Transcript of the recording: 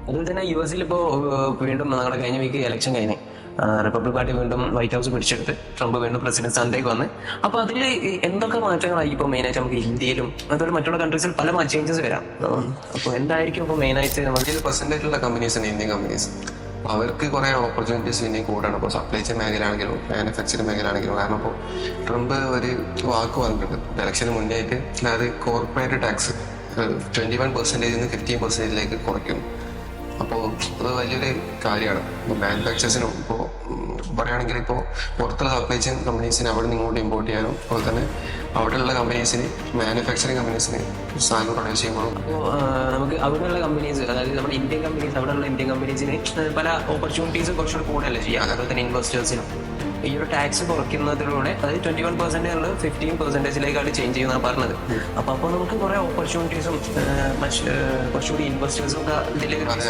അതുപോലെ തന്നെ US ഇപ്പോൾ വീണ്ടും നമ്മുടെ കഴിഞ്ഞ വീക്ക് ഇലക്ഷൻ കഴിഞ്ഞ് റിപ്പബ്ലിക് പാർട്ടി വീണ്ടും വൈറ്റ് ഹൗസ് പിടിച്ചെടുത്ത് ട്രംപ് വീണ്ടും പ്രസിഡന്റ് സ്ഥാനത്തേക്ക് വന്ന്. അപ്പോൾ അതിൽ എന്തൊക്കെ മാറ്റങ്ങളായി ഇപ്പോൾ മെയിനായിട്ട് നമുക്ക് ഇന്ത്യയിലും അതുപോലെ മറ്റുള്ള കൺട്രീസിൽ പല ചേഞ്ചസ് വരാം. അപ്പോൾ എന്തായിരിക്കും ഇപ്പോൾ മെയിനായിട്ട് നമ്മൾ ഇന്ത്യയിൽ പെർസെൻറ്റേജ് ഉള്ള കമ്പനീസ് ഉണ്ട്, ഇന്ത്യൻ കമ്പനീസ്. അവർക്ക് കുറേ ഓപ്പർച്യൂണിറ്റീസ് ഇനിയും കൂടാണ്. ഇപ്പോൾ സപ്ലൈ ചെയിൻ മേഖലയാണെങ്കിലും മാനുഫാക്ചറിങ് മേഖലയാണെങ്കിലും. കാരണം ഇപ്പോൾ ട്രംപ് ഒരു വാക്ക് പറഞ്ഞിട്ടുണ്ട് ഇലക്ഷന് മുന്നേ ആയിട്ട്, അതായത് കോർപ്പറേറ്റ് ടാക്സ് 21% നിന്ന് 15% കുറയ്ക്കും. അപ്പോൾ അത് വലിയൊരു കാര്യമാണ്. ഇപ്പോൾ മാനുഫാക്ചേഴ്സിനും ഇപ്പോൾ പറയുകയാണെങ്കിൽ ഇപ്പോൾ പുറത്തുള്ള സപ്ലൈ ചെയിൻ കമ്പനീസിന് അവിടെ നിന്ന് ഇങ്ങോട്ട് ഇമ്പോർട്ട് ചെയ്യാനും, അതുപോലെ തന്നെ അവിടെയുള്ള കമ്പനീസിന് മാനുഫാക്ചറിങ് കമ്പനീസിന് സാധനം പ്രൊഡ്യൂസ് ചെയ്യുമ്പോഴും. അപ്പോൾ നമുക്ക് അവിടെയുള്ള കമ്പനീസ്, അതായത് നമ്മുടെ ഇന്ത്യൻ കമ്പനീസ്, അവിടെയുള്ള ഇന്ത്യൻ കമ്പനീസിന് പല ഓപ്പർച്യൂണിറ്റീസ് കുറച്ചുകൂടി കൂടുതലല്ലേ ചെയ്യാം. അതുപോലെ തന്നെ ഇൻവെസ്റ്റേഴ്സിനും ഈ ഒരു ടാക്സ് കുറയ്ക്കുന്നതിലൂടെ, അതായത് 21% ഉള്ളത് 15%ലേക്കാണ് ചേഞ്ച് ചെയ്യുന്നതാണ് പറഞ്ഞത്. അപ്പോൾ നമുക്ക് കുറേ ഓപ്പർച്യൂണിറ്റീസും കുറച്ചുകൂടി ഇൻവെസ്റ്റേഴ്സും ഒക്കെ ഇതിൽ